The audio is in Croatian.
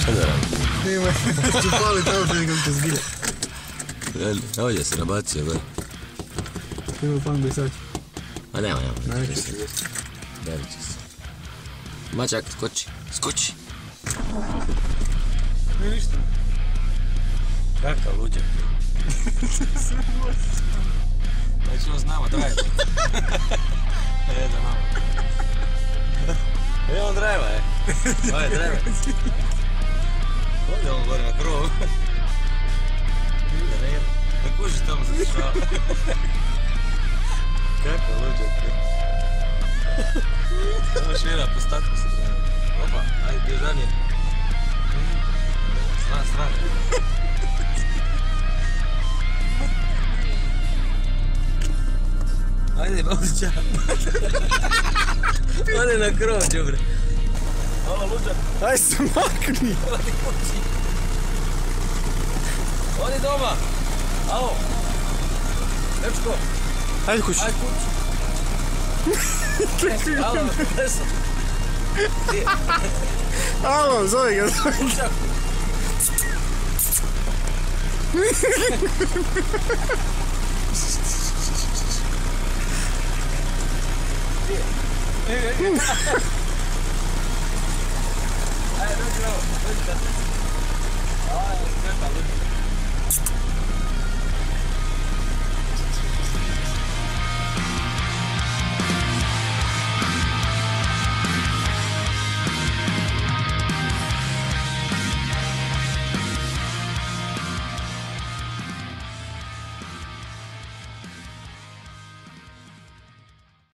Šta da radim? Nema, ću palit auto nekako te zbilja. Ovdje se nabacio, gledaj. Ima pan brisač. Ma nema. Najveće se. Davit će se. Mačak, skoči. Nije ništa. Kakav luđak. Već ovo znamo, drive. Da mamo. On drajva, Ovo je drajva. Ovdje on gore na krov. Da kužiš tamo za tišava. Kakav luđak. Ovo švira po statku se drive. Opa, ajde bježanije. Strane. Ajde, Baudića. Ode na krov, džubre. Ovo luđak. Aj se makni! Odi kući. Odi doma. Alo. Dečko. Ajde kući. Ajde kući. Alo, gdje sam? Alo, zove ga. Luđak. Ajde, dođi ovo. Dođi da. Ajde, krepa, luđak.